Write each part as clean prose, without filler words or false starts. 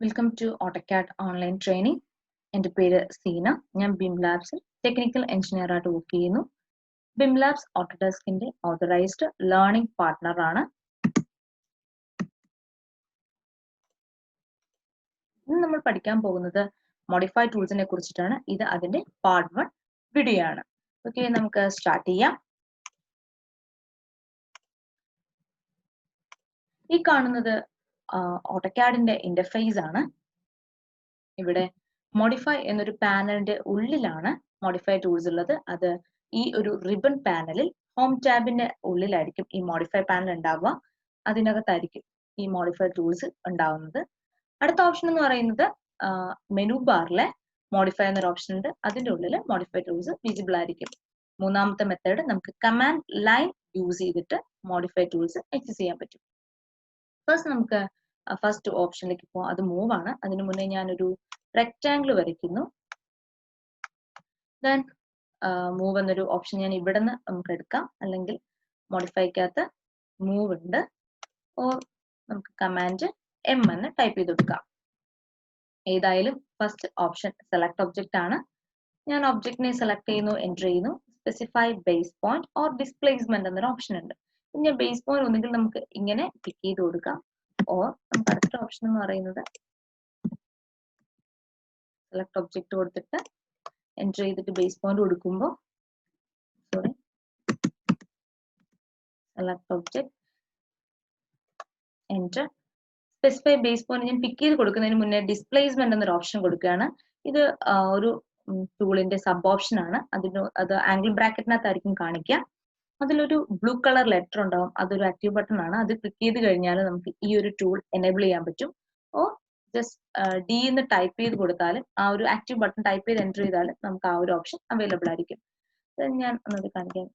Welcome to AutoCAD online training. എൻ്റെ പേര് സീന. ഞാൻ BIMLABS ടെക്നിക്കൽ എഞ്ചിനീയർ ആയിട്ട് വർക്ക് ചെയ്യുന്നു. BIMLABS Autodeskന്റെ ഓതറൈസ്ഡ് ലേണിംഗ് പാർട്ട്ണർ ആണ്. ഇന്ന് നമ്മൾ പഠിക്കാൻ പോകുന്നത് മോഡിഫൈ ടൂൾസിനെ കുറിച്ചിട്ടാണ്. ഇത് അതിന്റെ പാർട്ട് 1 വീഡിയോ ആണ്. ഓക്കെ, നമുക്ക് സ്റ്റാർട്ട് ചെയ്യാം. ഈ കാണുന്നത് AutoCADന്റെ ഇന്റർഫേസ് ആണ്. ഇവിടെ മോഡിഫൈ എന്നൊരു പാനലിന്റെ ഉള്ളിലാണ് മോഡിഫൈ ടൂൾസ് ഉള്ളത്. അത് ഈ ഒരു റിബൺ പാനലിൽ ഹോം ടാബിന്റെ ഉള്ളിലായിരിക്കും ഈ മോഡിഫൈ പാനൽ ഉണ്ടാവുക. അതിനകത്തായിരിക്കും ഈ മോഡിഫൈ ടൂൾസ് ഉണ്ടാവുന്നത്. അടുത്ത ഓപ്ഷൻ എന്ന് പറയുന്നത് മെനു ബാറിലെ മോഡിഫൈ എന്നൊരു ഓപ്ഷൻ ഉണ്ട്. അതിന്റെ ഉള്ളിൽ മോഡിഫൈ ടൂൾസ് വിസിബിൾ ആയിരിക്കും. മൂന്നാമത്തെ മെത്തേഡ് നമുക്ക് കമാൻഡ് ലൈൻ യൂസ് ചെയ്തിട്ട് മോഡിഫൈ ടൂൾസ് ആക്സസ് ചെയ്യാൻ പറ്റും. നമുക്ക് ഫസ്റ്റ് ഓപ്ഷനിലേക്ക് പോകാം. അത് മൂവ് ആണ്. അതിനു മുന്നേ ഞാനൊരു റെക്ടാംഗിൾ വരയ്ക്കുന്നു. ദെൻ മൂവ് എന്നൊരു ഓപ്ഷൻ ഞാൻ ഇവിടെ നിന്ന് നമുക്ക് എടുക്കാം, അല്ലെങ്കിൽ മോഡിഫൈക്കകത്ത് മൂവ് ഉണ്ട്. ഓർ നമുക്ക് കമാൻഡ് എം എന്ന് ടൈപ്പ് ചെയ്ത് കൊടുക്കാം. ഏതായാലും ഫസ്റ്റ് ഓപ്ഷൻ സെലക്ട് ഒബ്ജക്റ്റ് ആണ്. ഞാൻ ഒബ്ജക്റ്റിനെ സെലക്ട് ചെയ്യുന്നു, എൻ്റർ ചെയ്യുന്നു. Specify base point or displacement എന്നൊരു ഓപ്ഷൻ ഉണ്ട്. ഇനി ബേസ് പോയിന്റ് ഒന്നുകിൽ നമുക്ക് ഇങ്ങനെ ക്ലിക്ക് ചെയ്ത് കൊടുക്കാം, ഓർ നമുക്ക് അടുത്ത ഓപ്ഷൻ എന്ന് പറയുന്നത് സെലക്ട് ഒബ്ജക്റ്റ് കൊടുത്തിട്ട് എൻ്റർ ചെയ്തിട്ട് ബേസ് പോയിന്റ് കൊടുക്കുമ്പോൾ select object enter specify base point ഞാൻ പിക്ക് ചെയ്ത് കൊടുക്കുന്നതിന് മുന്നേ ഡിസ്പ്ലേസ്മെന്റ് എന്നൊരു ഓപ്ഷൻ കൊടുക്കുകയാണ്. ഇത് ഒരു ടൂളിന്റെ സബ് ഓപ്ഷൻ ആണ്. അത് ആംഗിൾ ബ്രാക്കറ്റിനകത്തായിരിക്കും കാണിക്കുക. അതിലൊരു ബ്ലൂ കളർ ലെറ്റർ ഉണ്ടാവും. അതൊരു ആക്റ്റീവ് ബട്ടൺ ആണ്. അത് ക്ലിക്ക് ചെയ്ത് കഴിഞ്ഞാൽ നമുക്ക് ഈ ഒരു ടൂൾ എനേബിൾ ചെയ്യാൻ പറ്റും. ഓ ജസ്റ്റ് ഡി എന്ന് ടൈപ്പ് ചെയ്ത് കൊടുത്താൽ, ആ ഒരു ആക്റ്റീവ് ബട്ടൺ ടൈപ്പ് ചെയ്ത് എൻ്റർ ചെയ്താൽ നമുക്ക് ആ ഒരു ഓപ്ഷൻ അവൈലബിൾ ആയിരിക്കും. ഞാൻ ഒന്നത് കാണിക്കാൻ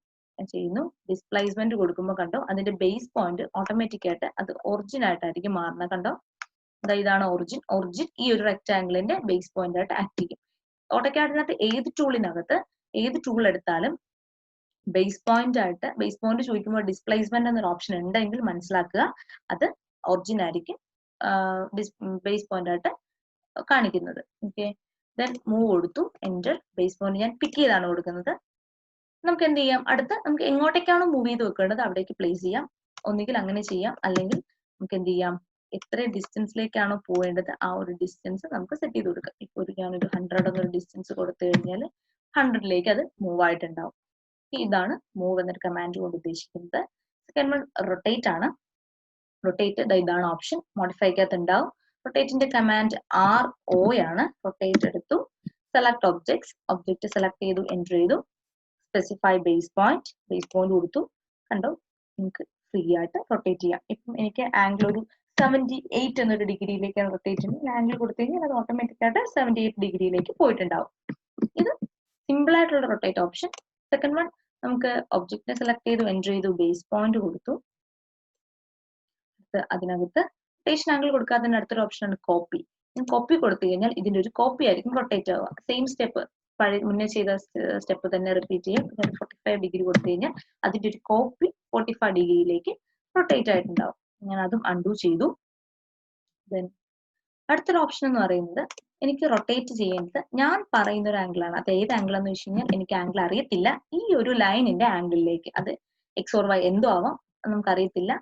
ചെയ്യുന്നു. ഡിസ്പ്ലേസ്മെന്റ് കൊടുക്കുമ്പോൾ കണ്ടോ, അതിന്റെ ബേസ് പോയിന്റ് ഓട്ടോമാറ്റിക് ആയിട്ട് അത് ഒറിജിൻ ആയിട്ടായിരിക്കും മാറുന്നത്. കണ്ടോ, ഇതാണ് ഒറിജിൻ ഈ ഒരു റെക്ടാംഗിളിന്റെ ബേസ് പോയിന്റ് ആയിട്ട് ആക്ട് ചെയ്യും. AutoCADനകത്ത് ഏത് ടൂൾ എടുത്താലും ബേസ് പോയിന്റ് ചോദിക്കുമ്പോൾ ഡിസ്പ്ലേസ്മെന്റ് എന്നൊരു ഓപ്ഷൻ ഉണ്ടെങ്കിൽ മനസ്സിലാക്കുക അത് ഒറിജിൻ ആയിരിക്കും ബേസ് പോയിന്റ് ആയിട്ട് കാണിക്കുന്നത്. ഓക്കെ, ദെൻ മൂവ് കൊടുത്തു, എൻ്റർ. ബേസ് പോയിന്റ് ഞാൻ പിക്ക് ചെയ്താണ് കൊടുക്കുന്നത്. നമുക്ക് എന്ത് ചെയ്യാം, അടുത്ത് നമുക്ക് എങ്ങോട്ടേക്കാണോ മൂവ് ചെയ്ത് വെക്കേണ്ടത് അവിടേക്ക് പ്ലേസ് ചെയ്യാം. ഒന്നുകിൽ അങ്ങനെ ചെയ്യാം, അല്ലെങ്കിൽ നമുക്ക് എന്ത് ചെയ്യാം, എത്ര ഡിസ്റ്റൻസിലേക്കാണോ പോവേണ്ടത് ആ ഒരു ഡിസ്റ്റൻസ് നമുക്ക് സെറ്റ് ചെയ്ത് കൊടുക്കാം. ഇപ്പോൾ ഞാനൊരു 100 എന്നൊരു ഡിസ്റ്റൻസ് കൊടുത്തു കഴിഞ്ഞാൽ 100ലേക്ക് അത് മൂവ് ആയിട്ടുണ്ടാവും. ഇതാണ് മൂവ് എന്നൊരു കമാൻഡ് കൊണ്ട് ഉദ്ദേശിക്കുന്നത്. സെക്കൻഡ് വൺ റൊട്ടേറ്റ് ആണ്. റൊട്ടേറ്റ് ഇതാണ് ഓപ്ഷൻ, മോഡിഫൈക്കകത്ത് ഉണ്ടാവും. റൊട്ടേറ്റിന്റെ കമാൻഡ് RO ആണ്. റൊട്ടേറ്റ് എടുത്തു, സെലക്ട് ഒബ്ജക്റ്റ് സെലക്ട് ചെയ്തു, എൻ്റർ ചെയ്തു. സ്പെസിഫൈ ബേസ് പോയിന്റ് കൊടുത്തു. കണ്ടോ, നമുക്ക് ഫ്രീ ആയിട്ട് റൊട്ടേറ്റ് ചെയ്യാം. ഇപ്പം എനിക്ക് ആംഗിൾ ഒരു 78 എന്നൊരു ഡിഗ്രിയിലേക്കാണ് റൊട്ടേറ്റ് ചെയ്യുന്നത്. ആംഗിൾ കൊടുത്തു കഴിഞ്ഞാൽ അത് ഓട്ടോമാറ്റിക് ആയിട്ട് 78 ഡിഗ്രിയിലേക്ക് പോയിട്ടുണ്ടാവും. ഇത് സിമ്പിൾ ആയിട്ടുള്ള റൊട്ടേറ്റ് ഓപ്ഷൻ. സെക്കൻഡ് വൺ നമുക്ക് ഒബ്ജക്റ്റിനെ സെലക്ട് ചെയ്തു, എൻ്റർ ചെയ്തു, ബേസ് പോയിന്റ് കൊടുത്തു. അതിനകത്ത് റൊട്ടേഷൻ ആംഗിൾ കൊടുക്കാതെ തന്നെ അടുത്തൊരു ഓപ്ഷൻ ആണ് കോപ്പി. കോപ്പി കൊടുത്തു കഴിഞ്ഞാൽ ഇതിന്റെ ഒരു കോപ്പി ആയിരിക്കും റൊട്ടേറ്റ് ആവുക. സെയിം സ്റ്റെപ്പ്, മുന്നേ ചെയ്ത സ്റ്റെപ്പ് തന്നെ റിപ്പീറ്റ് ചെയ്യാം. 45 ഡിഗ്രി കൊടുത്തു കഴിഞ്ഞാൽ അതിന്റെ ഒരു കോപ്പി 45 ഡിഗ്രിയിലേക്ക് റൊട്ടേറ്റ് ആയിട്ടുണ്ടാവും. ഞാൻ അതും അൺഡു ചെയ്തു. ദെൻ അടുത്തൊരു ഓപ്ഷൻ എന്ന് പറയുന്നത് എനിക്ക് റൊട്ടേറ്റ് ചെയ്യേണ്ടത് ഞാൻ പറയുന്ന ഒരു ആംഗിൾ ആണ്. അത് ഏത് ആംഗിൾ എന്ന് വെച്ച് കഴിഞ്ഞാൽ എനിക്ക് ആംഗിൾ അറിയത്തില്ല. ഈ ഒരു ലൈനിന്റെ ആംഗിളിലേക്ക്, അത് എക്സ് ഓർ വൈ എന്തോ ആവാം, നമുക്ക് അറിയത്തില്ല.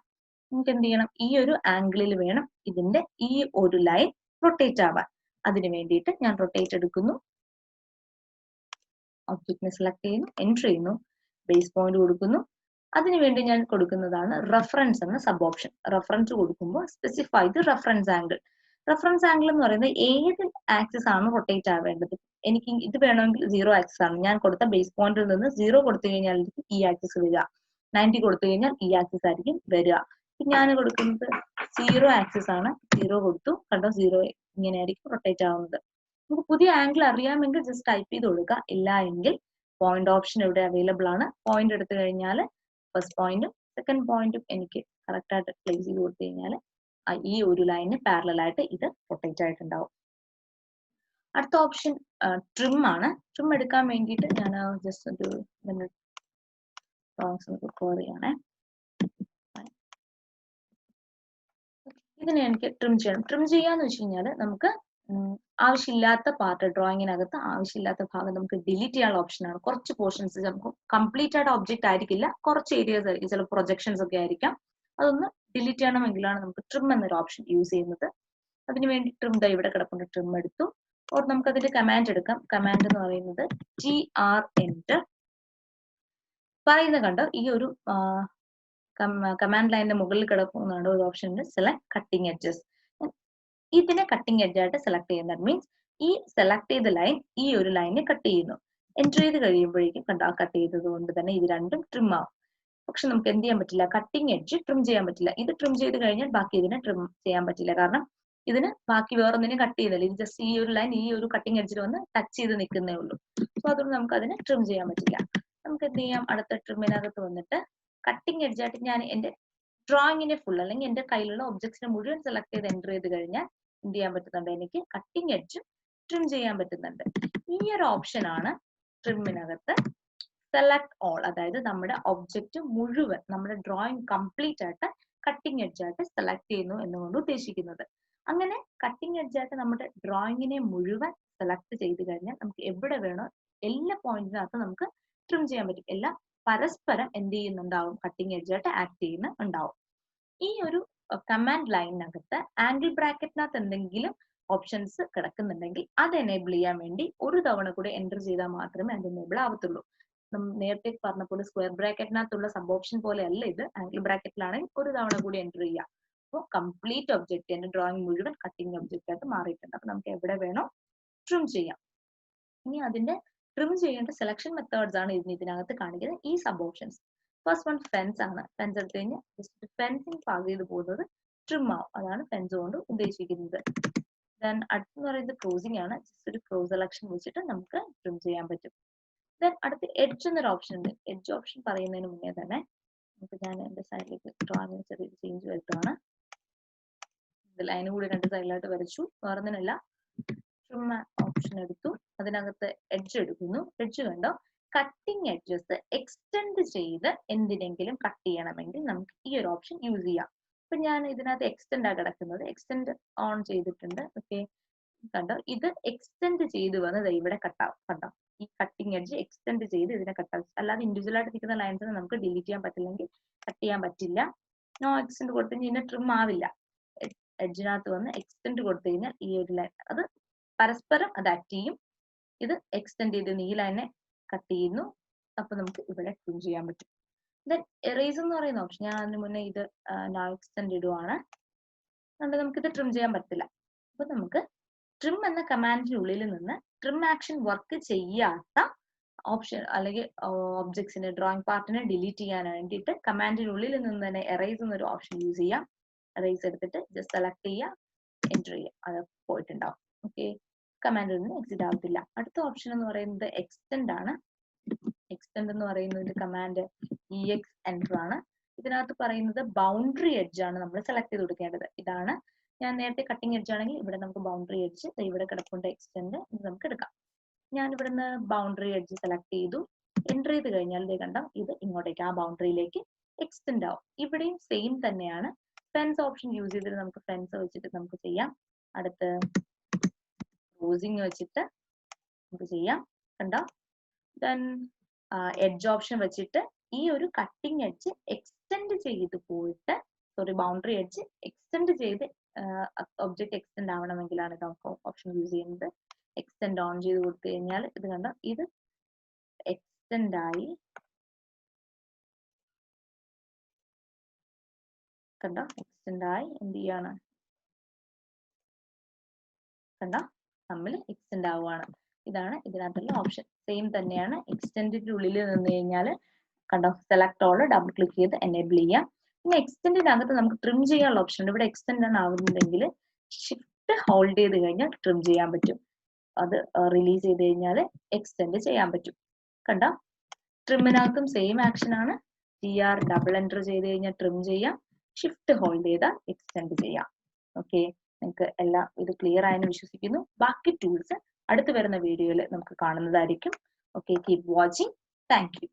നമുക്ക് എന്ത് ചെയ്യണം, ഈ ഒരു ആംഗിളിൽ വേണം ഇതിന്റെ ഈ ഒരു ലൈൻ റൊട്ടേറ്റ് ആവാൻ. അതിന് വേണ്ടിയിട്ട് ഞാൻ റൊട്ടേറ്റ് എടുക്കുന്നു, ഒബ്ജക്റ്റിനെ സെലക്ട് ചെയ്യുന്നു, എൻ്റർ ചെയ്യുന്നു, ബേസ് പോയിന്റ് കൊടുക്കുന്നു. അതിനുവേണ്ടി ഞാൻ കൊടുക്കുന്നതാണ് റെഫറൻസ് എന്ന സബ് ഓപ്ഷൻ. റെഫറൻസ് കൊടുക്കുമ്പോൾ specify the reference angle. Reference angle എന്ന് പറയുന്നത് ഏത് ആക്സിസ് ആണ് റൊട്ടേറ്റ് ആവേണ്ടത്. എനിക്ക് ഇത് വേണമെങ്കിൽ 0 ആക്സിസ് ആണ്. ഞാൻ കൊടുത്ത ബേസ് പോയിന്റിൽ നിന്ന് 0 കൊടുത്തു കഴിഞ്ഞാൽ ഈ ആക്സിസ് വരിക, 90 കൊടുത്തു കഴിഞ്ഞാൽ ഈ ആക്സിസ് ആയിരിക്കും വരിക. ഞാൻ കൊടുക്കുന്നത് 0 ആക്സിസ് ആണ്. 0 കൊടുത്തു, കണ്ടോ 0 ഇങ്ങനെയായിരിക്കും റൊട്ടേറ്റ് ആവുന്നത്. നമുക്ക് പുതിയ ആംഗിൾ അറിയാമെങ്കിൽ ജസ്റ്റ് ടൈപ്പ് ചെയ്ത് കൊടുക്കുക. ഇല്ല എങ്കിൽ പോയിന്റ് ഓപ്ഷൻ ഇവിടെ അവൈലബിൾ ആണ്. പോയിന്റ് എടുത്തു കഴിഞ്ഞാൽ ഫസ്റ്റ് പോയിന്റും സെക്കൻഡ് പോയിന്റും എനിക്ക് കറക്റ്റ് ആയിട്ട് പ്ലേസ് ചെയ്ത് കൊടുത്തു കഴിഞ്ഞാൽ ഈ ഒരു ലൈന് പാരലൽ ആയിട്ട് ഇത് റൊട്ടേറ്റ് ആയിട്ടുണ്ടാവും. അടുത്ത ഓപ്ഷൻ ട്രിം ആണ്. ട്രിം എടുക്കാൻ വേണ്ടിയിട്ട് ഞാൻ ജസ്റ്റ് ഒരു കവർ ചെയ്യണേ. ഇതിനെ എനിക്ക് ട്രിം ചെയ്യണം. ട്രിം ചെയ്യാന്ന് വെച്ച് കഴിഞ്ഞാൽ നമുക്ക് ആവശ്യമില്ലാത്ത പാർട്ട് ഡ്രോയിങ്ങിനകത്ത് ആവശ്യമില്ലാത്ത ഭാഗം നമുക്ക് ഡിലീറ്റ് ചെയ്യാനുള്ള ഓപ്ഷനാണ്. കുറച്ച് പോർഷൻസ് നമുക്ക് കംപ്ലീറ്റ് ആയിട്ട് ഒബ്ജക്റ്റ് ആയിരിക്കില്ല, കുറച്ച് ഏരിയസ് ആയിരിക്കും, ചില പ്രൊജക്ഷൻസ് ഒക്കെ ആയിരിക്കാം. അതൊന്ന് ഡിലീറ്റ് ചെയ്യണമെങ്കിലാണ് നമുക്ക് ട്രിം എന്നൊരു ഓപ്ഷൻ യൂസ് ചെയ്യുന്നത്. അതിനുവേണ്ടി ട്രിം ഇവിടെ കിടപ്പുണ്ട്, ട്രിം എടുത്തു. ഓർ നമുക്ക് അതിന്റെ കമാൻഡ് എടുക്കാം. കമാൻഡ് എന്ന് പറയുന്നത് TR എന്റർ പറയുന്നത് കണ്ടോ. ഈ ഒരു കമാൻഡ് ലൈനിന്റെ മുകളിൽ കിടക്കുന്നതാണ് ഒരു ഓപ്ഷൻ ഉണ്ട്, സെലക്ട് കട്ടിംഗ് എഡ്ജസ്. ഇതിനെ കട്ടിംഗ് എഡ്ജ് ആയിട്ട് സെലക്ട് ചെയ്യുന്നത് മീൻസ് ഈ സെലക്ട് ചെയ്ത ലൈൻ ഈ ഒരു ലൈനെ കട്ട് ചെയ്യുന്നു. എൻറ്റർ ചെയ്ത് കഴിയുമ്പോഴേക്കും കണ്ടോ, കട്ട് ചെയ്തത് കൊണ്ട് തന്നെ ഇത് രണ്ടും ട്രിം ആവും. പക്ഷെ നമുക്ക് എന്ത് ചെയ്യാൻ പറ്റില്ല, കട്ടിംഗ് എഡ്ജ് ട്രിം ചെയ്യാൻ പറ്റില്ല. ഇത് ട്രിം ചെയ്ത് കഴിഞ്ഞാൽ ബാക്കി ഇതിനെ ട്രിം ചെയ്യാൻ പറ്റില്ല. കാരണം ഇതിന് ബാക്കി വേറൊന്നിനും കട്ട് ചെയ്തില്ല. ഇത് ജസ്റ്റ് ഈ ഒരു ലൈൻ ഈ ഒരു കട്ടിംഗ് എഡ്ജിൽ വന്ന് ടച്ച് ചെയ്ത് നിൽക്കുന്നേ ഉള്ളൂ. സോ അതുകൊണ്ട് നമുക്ക് അതിനെ ട്രിം ചെയ്യാൻ പറ്റില്ല. നമുക്ക് എന്ത് ചെയ്യാം, അടുത്ത ട്രിമ്മിനകത്ത് വന്നിട്ട് കട്ടിംഗ് എഡ്ജ് ആയിട്ട് ഞാൻ എന്റെ ഡ്രോയിങ്ങിനെ ഫുൾ അല്ലെങ്കിൽ എന്റെ കയ്യിലുള്ള ഒബ്ജക്ട്സിനെ മുഴുവൻ സെലക്ട് ചെയ്ത് എൻ്റർ ചെയ്ത് കഴിഞ്ഞാൽ എന്ത് ചെയ്യാൻ പറ്റുന്നുണ്ട്, എനിക്ക് കട്ടിംഗ് എഡ്ജ് ട്രിം ചെയ്യാൻ പറ്റുന്നുണ്ട്. ഈ ഒരു ഓപ്ഷൻ ആണ് ട്രിമ്മിനകത്ത് സെലക്ട് ഓൾ, അതായത് നമ്മുടെ ഒബ്ജക്റ്റ് മുഴുവൻ നമ്മുടെ ഡ്രോയിങ് കംപ്ലീറ്റ് ആയിട്ട് കട്ടിംഗ് എഡ്ജ് ആയിട്ട് സെലക്ട് ചെയ്യുന്നു എന്നുകൊണ്ട് ഉദ്ദേശിക്കുന്നത്. അങ്ങനെ കട്ടിംഗ് എഡ്ജ് ആയിട്ട് നമ്മുടെ ഡ്രോയിങ്ങിനെ മുഴുവൻ സെലക്ട് ചെയ്ത് കഴിഞ്ഞാൽ നമുക്ക് എവിടെ വേണോ എല്ലാ പോയിന്റിനകത്ത് നമുക്ക് ട്രിം ചെയ്യാൻ പറ്റും. എല്ലാം പരസ്പരം എന്ത് ചെയ്യുന്നുണ്ടാവും, കട്ടിംഗ് എഡ്ജ് ആയിട്ട് ആക്ട് ചെയ്യുന്നുണ്ടാവും. ഈ ഒരു കമാൻഡ് ലൈനിനകത്ത് ആംഗിൾ ബ്രാക്കറ്റിനകത്ത് എന്തെങ്കിലും ഓപ്ഷൻസ് കിടക്കുന്നുണ്ടെങ്കിൽ അത് എനേബിൾ ചെയ്യാൻ വേണ്ടി ഒരു തവണ കൂടി എൻ്റർ ചെയ്താൽ മാത്രമേ അത് എനേബിൾ ആവത്തുള്ളൂ. നേരത്തെ പറഞ്ഞ പോലെ സ്ക്വയർ ബ്രാക്കറ്റിനകത്തുള്ള സബ് ഓപ്ഷൻ പോലെ അല്ല ഇത്. ആംഗിൾ ബ്രാക്കറ്റിലാണെങ്കിൽ ഒരു തവണ കൂടി എൻ്റർ ചെയ്യാം. അപ്പോൾ കംപ്ലീറ്റ് ഒബ്ജക്റ്റ് എന്റെ ഡ്രോയിങ് മുഴുവൻ കട്ടിംഗ് ഒബ്ജക്റ്റ് ആയിട്ട് മാറിയിട്ടുണ്ട്. അപ്പൊ നമുക്ക് എവിടെ വേണോ ട്രിം ചെയ്യാം. ഇനി അതിന്റെ ട്രിം ചെയ്യേണ്ട സെലക്ഷൻ മെത്തേഡ്സ് ആണ് ഇതിനകത്ത് കാണിക്കുന്നത്, ഈ sub options. First one fence ആണ്. ഫെൻസ് എടുത്തു കഴിഞ്ഞാൽ ജസ്റ്റ് ഫെൻസിങ് പാസ് ചെയ്ത് പോകുന്നത് ട്രിം ആവും. അതാണ് ഫെൻസ് കൊണ്ട് ഉദ്ദേശിക്കുന്നത്. ദെൻ അടുത്തെന്ന് പറയുന്നത് ക്രോസിംഗ് ആണ്. ജസ്റ്റ് ഒരു ക്രോസ് സെലക്ഷൻ വെച്ചിട്ട് നമുക്ക് ട്രിം ചെയ്യാൻ പറ്റും. ദെൻ അടുത്ത് എഡ്ജ് എന്നൊരു ഓപ്ഷൻ ഉണ്ട്. എഡ്ജ് ഓപ്ഷൻ പറയുന്നതിന് മുന്നേ തന്നെ നമുക്ക് ഞാൻ എന്റെ സൈഡിലേക്ക് ഡ്രോയിങ് ചെറിയ ചേഞ്ച് വരുത്തുകയാണ്. ലൈന് കൂടി രണ്ട് സൈഡിലായിട്ട് വരച്ചു, വേറൊന്നിനല്ല. ട്രിം ഓപ്ഷൻ എടുത്തു, അതിനകത്ത് എഡ്ജ് എടുക്കുന്നു. എഡ്ജ് കണ്ടോ, കട്ടിംഗ് എഡ്ജസ് എക്സ്റ്റെൻഡ് ചെയ്ത് എന്തിനെങ്കിലും കട്ട് ചെയ്യണമെങ്കിൽ നമുക്ക് ഈ ഒരു ഓപ്ഷൻ യൂസ് ചെയ്യാം. ഇപ്പൊ ഞാൻ ഇതിനകത്ത് എക്സ്റ്റെൻഡ് ആ കിടക്കുന്നത്, എക്സ്റ്റെൻഡ് ഓൺ ചെയ്തിട്ടുണ്ട്. ഓക്കെ, കണ്ടോ, ഇത് എക്സ്റ്റെൻഡ് ചെയ്ത് വന്ന് ഇവിടെ കട്ടാവും. കണ്ടോ, ഈ കട്ടിംഗ് എഡ്ജ് എക്സ്റ്റെൻഡ് ചെയ്ത് ഇതിനെ കട്ടാവും. അല്ലാതെ ഇൻഡിവിജ്വൽ ആയിട്ട് നിൽക്കുന്ന ലൈൻസിനെ നമുക്ക് ഡിലീറ്റ് ചെയ്യാൻ പറ്റില്ലെങ്കിൽ കട്ട് ചെയ്യാൻ പറ്റില്ല. നോ എക്സ്റ്റെൻഡ് കൊടുത്തു കഴിഞ്ഞാൽ ട്രിം ആവില്ല. എഡ്ജിനകത്ത് വന്ന് എക്സ്റ്റെൻഡ് കൊടുത്തു കഴിഞ്ഞാൽ ഈ ഒരു ലൈൻ അത് പരസ്പരം അത് ആക്ട് ചെയ്യും. ഇത് എക്സ്റ്റെൻഡ് ചെയ്ത് ഈ ലൈനെ കട്ട് ചെയ്യുന്നു. അപ്പൊ നമുക്ക് ഇവിടെ ട്രിം ചെയ്യാൻ പറ്റും. ദെൻ എറേസ് എന്ന് പറയുന്ന ഓപ്ഷൻ, ഞാൻ അതിന് മുന്നേ ഇത് നോ എക്സ്റ്റെൻഡ് ഇടുവാണ്. അതുകൊണ്ട് നമുക്കിത് ട്രിം ചെയ്യാൻ പറ്റില്ല. അപ്പൊ നമുക്ക് ട്രിം എന്ന കമാൻഡിനുള്ളിൽ നിന്ന് ട്രിം ആക്ഷൻ വർക്ക് ചെയ്യാത്ത ഓപ്ഷൻ അല്ലെങ്കിൽ ഒബ്ജക്ട്സിന്റെ ഡ്രോയിങ് പാർട്ടിനെ ഡിലീറ്റ് ചെയ്യാൻ വേണ്ടിയിട്ട് കമാൻഡിനുള്ളിൽ നിന്ന് തന്നെ എറേസ് എന്നൊരു ഓപ്ഷൻ യൂസ് ചെയ്യാം. എറേസ് എടുത്തിട്ട് ജസ്റ്റ് സെലക്ട് ചെയ്യുക, എൻ്റർ ചെയ്യുക, അത് പോയിട്ടുണ്ടാവും. ഓക്കെ, കമാൻഡിൽ നിന്ന് എക്സിറ്റ് ആവത്തില്ല. അടുത്ത ഓപ്ഷൻ എന്ന് പറയുന്നത് എക്സ്റ്റെൻഡ് ആണ്. എക്സ്റ്റെൻഡ് എന്ന് പറയുന്നത് കമാൻഡ് EX എൻ്റർ ആണ്. ഇതിനകത്ത് പറയുന്നത് ബൗണ്ടറി എഡ്ജ് ആണ് നമ്മൾ സെലക്ട് ചെയ്ത് കൊടുക്കേണ്ടത്. ഇതാണ് ഞാൻ നേരത്തെ കട്ടിംഗ് എഡ്ജ് ആണെങ്കിൽ ഇവിടെ നമുക്ക് ബൗണ്ടറി എഡ്ജ് ഇവിടെ കിടപ്പുണ്ട് എക്സ്റ്റെൻഡ്, ഇത് നമുക്ക് എടുക്കാം. ഞാൻ ഇവിടുന്ന് ബൗണ്ടറി എഡ്ജ് സെലക്ട് ചെയ്തു, എൻ്റർ ചെയ്ത് കഴിഞ്ഞാൽ ഇത് കണ്ടോ, ഇത് ഇങ്ങോട്ടേക്ക് ആ ബൗണ്ടറിയിലേക്ക് എക്സ്റ്റെൻഡ് ആവും. ഇവിടെയും സെയിം തന്നെയാണ്. ഫെൻസ് ഓപ്ഷൻ യൂസ് ചെയ്തിട്ട് നമുക്ക് ഫെൻസ് വെച്ചിട്ട് നമുക്ക് ചെയ്യാം. അടുത്ത് ക്രോസിംഗ് വെച്ചിട്ട് നമുക്ക് ചെയ്യാം. കണ്ടോ, ദെൻ എഡ്ജ് ഓപ്ഷൻ വെച്ചിട്ട് ഈ ഒരു കട്ടിംഗ് എഡ്ജ് എക്സ്റ്റെൻഡ് ചെയ്ത് പോയിട്ട്, സോറി ബൗണ്ടറി എഡ്ജ് എക്സ്റ്റെൻഡ് ചെയ്ത് ഒബ്ജക്ട് എക്സ്റ്റെൻഡ് ആവണമെങ്കിലാണ് നമുക്ക് ഓപ്ഷൻ യൂസ് ചെയ്യുന്നത്. എക്സ്റ്റെൻഡ് ഓൺ ചെയ്ത് കൊടുത്തു കഴിഞ്ഞാൽ ഇത് കണ്ടോ, ഇത് എക്സ്റ്റെൻഡ് ആയി. കണ്ടോ, എക്സ്റ്റെൻഡ് ആയി എന്ത് ചെയ്യാണ്, കണ്ടോ, തമ്മിൽ എക്സ്റ്റെൻഡ് ആവുകയാണ്. ഇതാണ് ഇതിനകത്തുള്ള ഓപ്ഷൻ. സെയിം തന്നെയാണ്. എക്സ്റ്റെൻഡിന്റെ ഉള്ളിൽ നിന്ന് കഴിഞ്ഞാൽ കണ്ടോ, സെലക്ട് ഓൾ ഡബിൾ ക്ലിക്ക് ചെയ്ത് എനേബിൾ ചെയ്യാം. പിന്നെ എക്സ്റ്റെൻഡിനകത്ത് നമുക്ക് ട്രിം ചെയ്യാനുള്ള ഓപ്ഷൻ ഉണ്ട്. ഇവിടെ എക്സ്റ്റെൻഡ് ആണ് ആവുന്നുണ്ടെങ്കിൽ ഷിഫ്റ്റ് ഹോൾഡ് ചെയ്ത് കഴിഞ്ഞാൽ ട്രിം ചെയ്യാൻ പറ്റും. അത് റിലീസ് ചെയ്ത് കഴിഞ്ഞാൽ എക്സ്റ്റെൻഡ് ചെയ്യാൻ പറ്റും. കണ്ടോ, ട്രിമ്മിനകത്തും സെയിം ആക്ഷൻ ആണ്. TR ഡബിൾ എൻ്റർ ചെയ്ത് കഴിഞ്ഞാൽ ട്രിം ചെയ്യാം, ഷിഫ്റ്റ് ഹോൾഡ് ചെയ്താൽ എക്സ്റ്റെൻഡ് ചെയ്യാം. ഓക്കെ, നിങ്ങൾക്ക് എല്ലാം ഇത് ക്ലിയർ ആയെന്ന് വിശ്വസിക്കുന്നു. ബാക്കി ടൂൾസ് അടുത്ത് വരുന്ന വീഡിയോയിൽ നമുക്ക് കാണുന്നതായിരിക്കും. Okay, keep watching. Thank U.